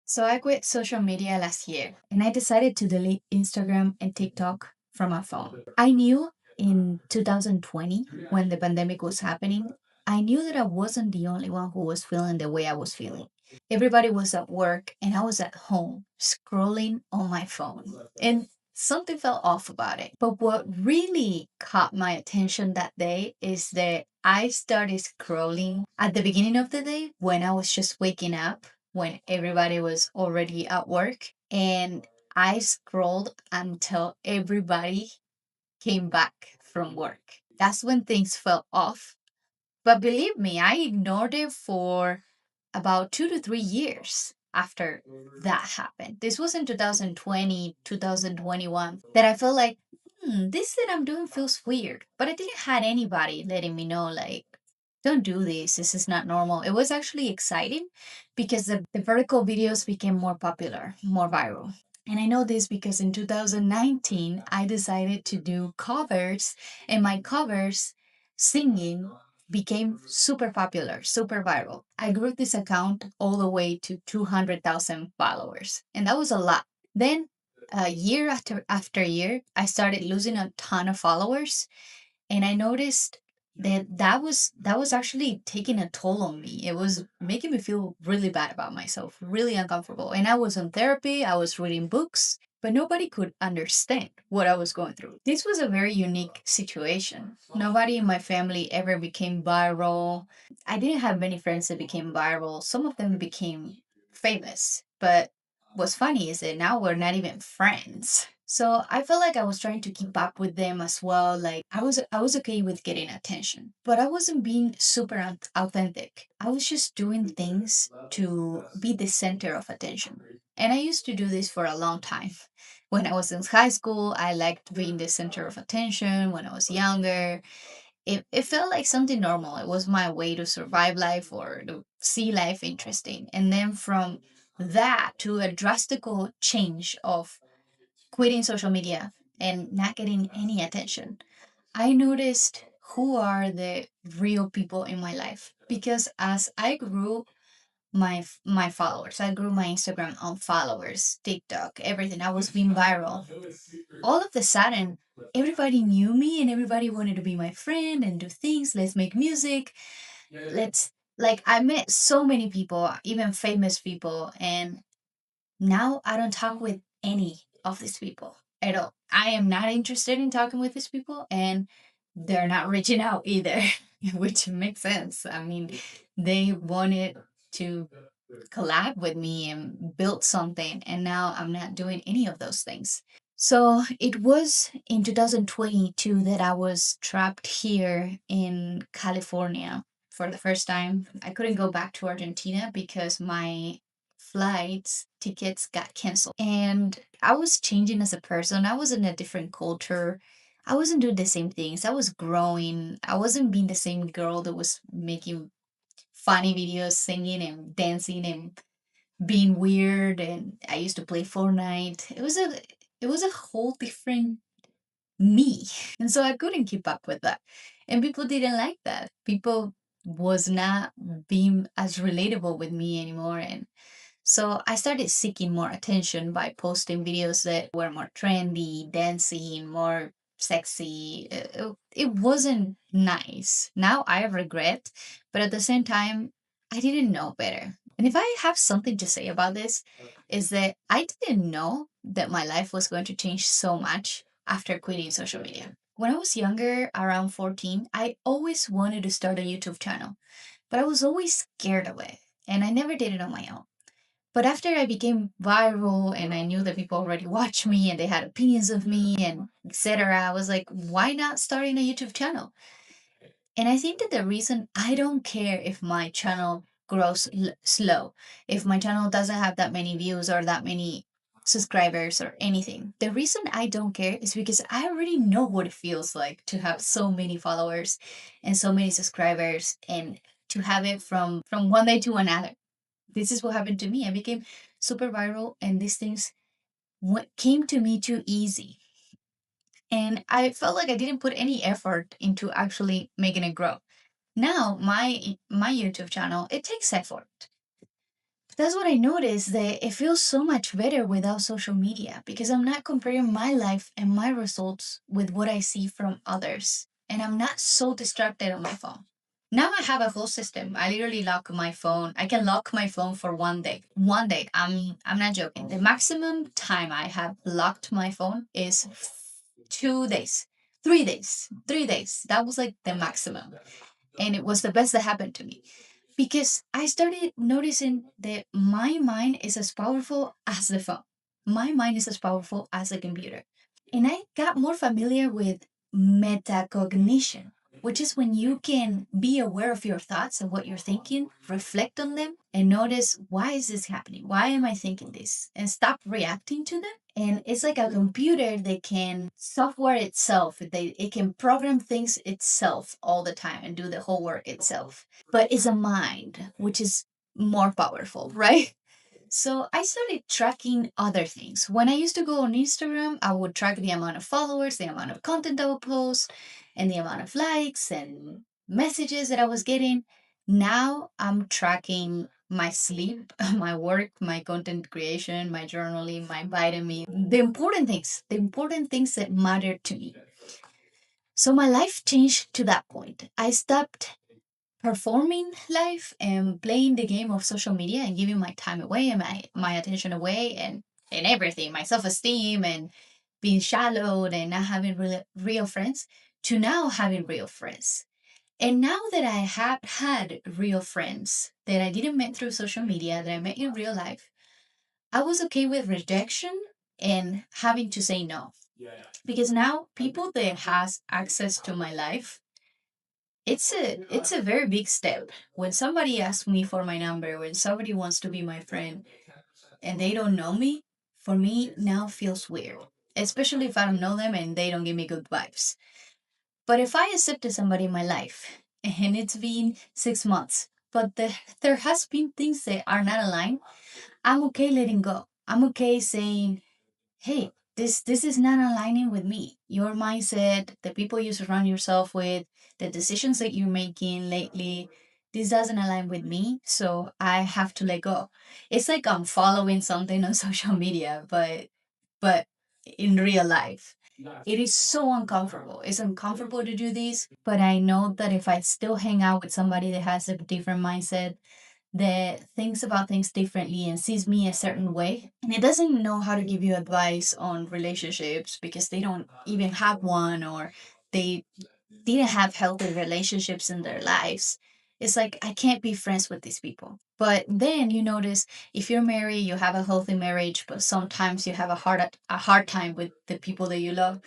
So I quit social media last year and I decided to delete Instagram and TikTok from my phone. I knew in 2020, when the pandemic was happening, I knew that I wasn't the only one who was feeling the way I was feeling. Everybody was at work and I was at home scrolling on my phone. And something felt off about it. But what really caught my attention that day is that I started scrolling at the beginning of the day when I was just waking up, when everybody was already at work. And I scrolled until everybody came back from work. That's when things fell off. But believe me, I ignored it for about 2 to 3 years after that happened. This was in 2020, 2021, that I felt like, this that I'm doing feels weird. But I didn't had anybody letting me know, like, don't do this. This is not normal. It was actually exciting because the vertical videos became more popular, more viral. And I know this because in 2019, I decided to do covers, and my covers singing became super popular, super viral. I grew this account all the way to 200,000 followers, and that was a lot. Then, year after year, I started losing a ton of followers, and I noticed that was actually taking a toll on me. It was making me feel really bad about myself, really uncomfortable. And I was in therapy, I was reading books, but nobody could understand what I was going through. This was a very unique situation. Nobody in my family ever became viral. I didn't have many friends that became viral. Some of them became famous, but what's funny is that now we're not even friends. So I felt like I was trying to keep up with them as well. Like I was okay with getting attention, but I wasn't being super authentic. I was just doing things to be the center of attention. And I used to do this for a long time. When I was in high school, I liked being the center of attention. When I was younger, it felt like something normal. It was my way to survive life or to see life interesting. And then from that to a drastical change of quitting social media and not getting any attention, I noticed who are the real people in my life. Because as I grew my followers, I grew my Instagram on followers, TikTok, everything. I was being viral. All of a sudden, everybody knew me and everybody wanted to be my friend and do things. Let's make music. Let's like I met so many people, even famous people, and now I don't talk with any of these people at all. I am not interested in talking with these people, and they're not reaching out either, which makes sense. I mean, they wanted to collab with me and build something, and now I'm not doing any of those things. So it was in 2022 that I was trapped here in California for the first time. I couldn't go back to Argentina because my flights tickets got canceled. And I was changing as a person. I was in a different culture. I wasn't doing the same things. I was growing. I wasn't being the same girl that was making funny videos, singing and dancing and being weird. And I used to play Fortnite. It was a whole different me. And so I couldn't keep up with that. And people didn't like that. People was not being as relatable with me anymore. And so I started seeking more attention by posting videos that were more trendy, dancing, more sexy. It wasn't nice. Now I regret, but at the same time, I didn't know better. And if I have something to say about this, is that I didn't know that my life was going to change so much after quitting social media. When I was younger, around 14, I always wanted to start a YouTube channel, but I was always scared of it, and I never did it on my own. But after I became viral and I knew that people already watched me and they had opinions of me and etc., I was like, why not starting a YouTube channel? And I think that the reason I don't care if my channel grows slow, if my channel doesn't have that many views or that many subscribers or anything, the reason I don't care is because I already know what it feels like to have so many followers and so many subscribers and to have it from one day to another. This is what happened to me. I became super viral, and these things came to me too easy. And I felt like I didn't put any effort into actually making it grow. Now, my YouTube channel, it takes effort. That's what I noticed, that it feels so much better without social media because I'm not comparing my life and my results with what I see from others. And I'm not so distracted on my phone. Now I have a whole system. I literally lock my phone. I can lock my phone for 1 day. 1 day. I'm not joking. The maximum time I have locked my phone is 2 days. 3 days. 3 days. That was like the maximum. And it was the best that happened to me because I started noticing that my mind is as powerful as the phone. My mind is as powerful as the computer. And I got more familiar with metacognition, which is when you can be aware of your thoughts and what you're thinking, reflect on them, and notice, why is this happening? Why am I thinking this? And stop reacting to them. And it's like a computer that can software itself. It can program things itself all the time and do the whole work itself. But it's a mind, which is more powerful, right? So I started tracking other things. When I used to go on Instagram, I would track the amount of followers, the amount of content I would post, and the amount of likes and messages that I was getting. Now I'm tracking my sleep, my work, my content creation, my journaling, my vitamin, the important things that matter to me. So my life changed to that point. I stopped performing life and playing the game of social media and giving my time away and my attention away and everything, my self-esteem and being shallow and not having real friends, to now having real friends. And now that I have had real friends that I didn't meet through social media, that I met in real life, I was okay with rejection and having to say no. Because now people that has access to my life, it's a very big step. When somebody asks me for my number, when somebody wants to be my friend and they don't know me, for me now feels weird. Especially if I don't know them and they don't give me good vibes. But if I accepted somebody in my life and it's been 6 months, but there has been things that are not aligned, I'm okay letting go. I'm okay saying, hey, this is not aligning with me. Your mindset, the people you surround yourself with, the decisions that you're making lately, this doesn't align with me, so I have to let go. It's like I'm following something on social media, but in real life. It is so uncomfortable. It's uncomfortable to do this, but I know that if I still hang out with somebody that has a different mindset, that thinks about things differently and sees me a certain way, and it doesn't know how to give you advice on relationships because they don't even have one, or they didn't have healthy relationships in their lives. It's like I can't be friends with these people. But then you notice, if you're married, you have a healthy marriage, but sometimes you have a hard time with the people that you love.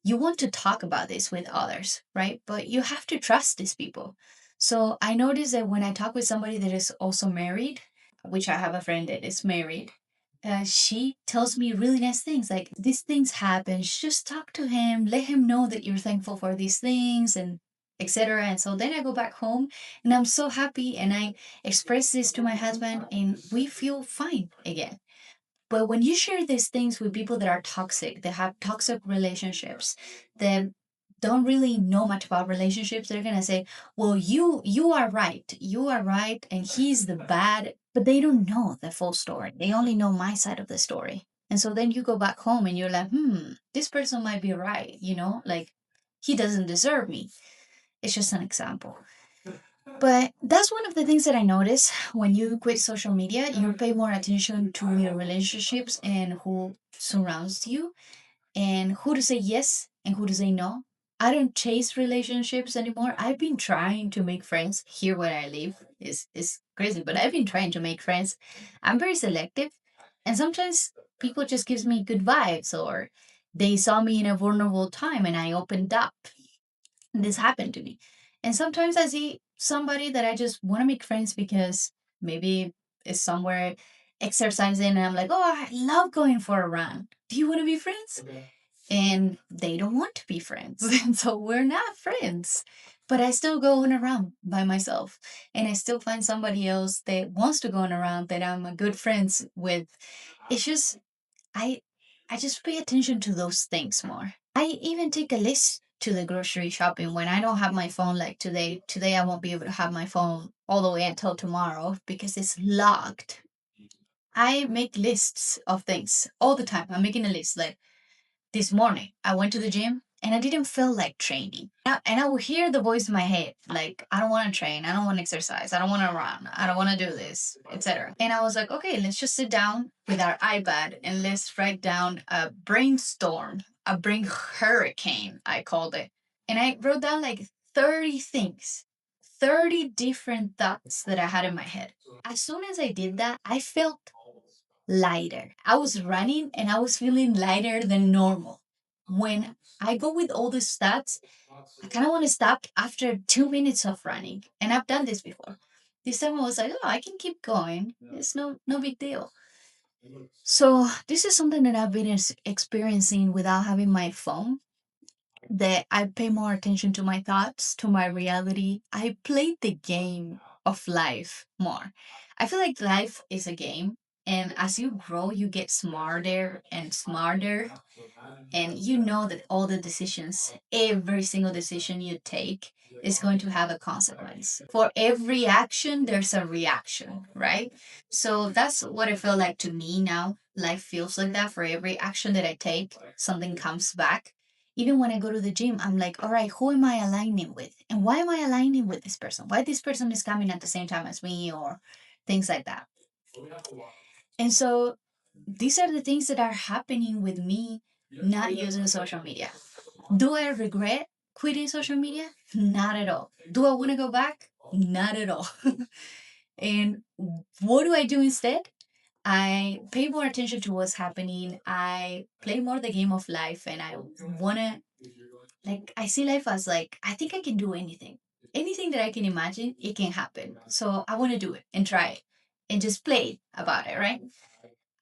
You want to talk about this with others, right? But you have to trust these people. So I noticed that when I talk with somebody that is also married, which I have a friend that is married, she tells me really nice things like, these things happen, just talk to him, let him know that you're thankful for these things, and etc. And so then I go back home and I'm so happy and I express this to my husband and we feel fine again. But when you share these things with people that are toxic, that have toxic relationships, that don't really know much about relationships, they're gonna say, "Well, you are right. You are right, and he's the bad." But they don't know the full story. They only know my side of the story. And so then you go back home and you're like, this person might be right, like he doesn't deserve me. It's just an example. But that's one of the things that I notice when you quit social media. You pay more attention to your relationships and who surrounds you and who to say yes and who to say no. I don't chase relationships anymore. I've been trying to make friends here where I live. It's crazy, but I've been trying to make friends. I'm very selective, and sometimes people just gives me good vibes, or they saw me in a vulnerable time and I opened up. This happened to me. And sometimes I see somebody that I just want to make friends because maybe it's somewhere exercising and I'm like, oh, I love going for a run. Do you want to be friends? And they don't want to be friends. And so we're not friends. But I still go on a run by myself. And I still find somebody else that wants to go on a run that I'm a good friends with. It's just I I just pay attention to those things more. I even take a list to the grocery shopping when I don't have my phone, like today. Today I won't be able to have my phone all the way until tomorrow because it's locked. I make lists of things all the time. I'm making a list. Like this morning, I went to the gym and I didn't feel like training. And I would hear the voice in my head, like, I don't want to train. I don't want to exercise. I don't want to run. I don't want to do this, etc. And I was like, okay, let's just sit down with our iPad and let's write down a brainstorm, a brain hurricane, I called it. And I wrote down like 30 things, 30 different thoughts that I had in my head. As soon as I did that, I felt lighter. I was running and I was feeling lighter than normal. When I go with all the stats, I kind of want to stop after 2 minutes of running. And I've done this before. This time I was like, oh, I can keep going. It's no big deal. So this is something that I've been experiencing without having my phone. That I pay more attention to my thoughts, to my reality. I play the game of life more. I feel like life is a game, and as you grow, you get smarter and smarter, and you know that all the decisions, every single decision you take, is going to have a consequence. For every action, there's a reaction, right? So that's what it felt like to me now. Life feels like that. For every action that I take, something comes back. Even when I go to the gym, I'm like, all right, who am I aligning with? And why am I aligning with this person? Why this person is coming at the same time as me, or things like that. And so these are the things that are happening with me not using social media. Do I regret quitting social media? Not at all. Do I want to go back? Not at all. And what do I do instead? I pay more attention to what's happening. I play more the game of life, and I want to, like, I see life as like, I think I can do anything. Anything that I can imagine, it can happen. So I want to do it and try it and just play about it, right?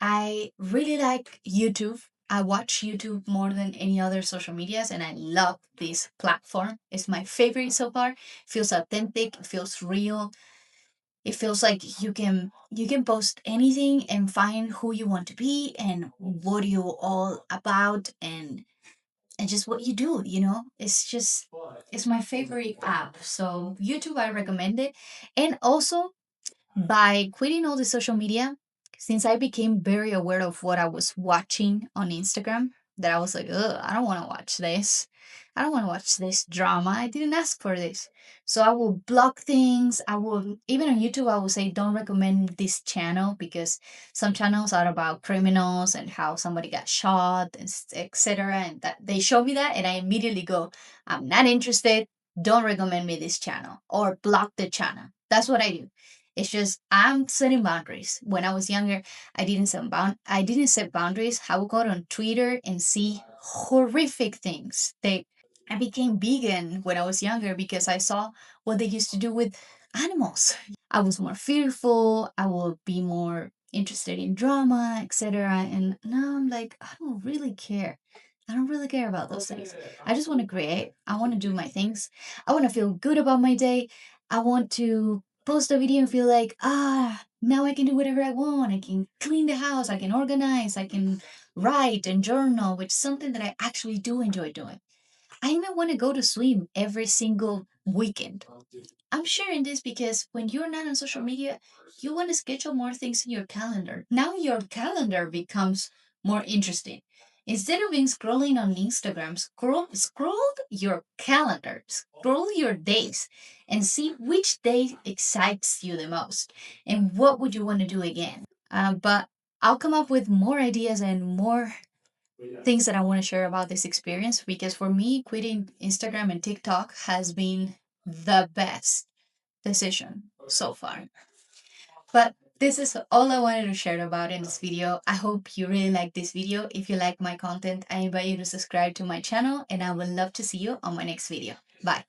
I really like YouTube. I watch YouTube more than any other social medias, and I love this platform. It's my favorite so far. It feels authentic, it feels real. It feels like you can post anything and find who you want to be and what you're all about, and just what you do, it's my favorite app. So YouTube, I recommend it. And also, by quitting all the social media, since I became very aware of what I was watching on Instagram, that I was like, ugh, I don't want to watch this. I don't want to watch this drama. I didn't ask for this. So I will block things. I will, even on YouTube, I will say, don't recommend this channel, because some channels are about criminals and how somebody got shot, and etc. And that they show me that, and I immediately go, I'm not interested. Don't recommend me this channel, or block the channel. That's what I do. It's just I'm setting boundaries. When I was younger, I didn't set boundaries. I would go on Twitter and see horrific things. I became vegan when I was younger because I saw what they used to do with animals. I was more fearful. I would be more interested in drama, etc. And now I'm like, I don't really care. I don't really care about those things. I just want to create. I want to do my things. I want to feel good about my day. I want to post a video and feel like, now I can do whatever I want. I can clean the house. I can organize. I can write and journal, which is something that I actually do enjoy doing. I even want to go to swim every single weekend. I'm sharing this because when you're not on social media, you want to schedule more things in your calendar. Now your calendar becomes more interesting. Instead of being scrolling on Instagram, scroll your calendar, scroll your days, and see which day excites you the most and what would you want to do again. But I'll come up with more ideas and more things that I want to share about this experience, because for me, quitting Instagram and TikTok has been the best decision so far. But this is all I wanted to share about in this video. I hope you really like this video. If you like my content, I invite you to subscribe to my channel, and I would love to see you on my next video. Bye.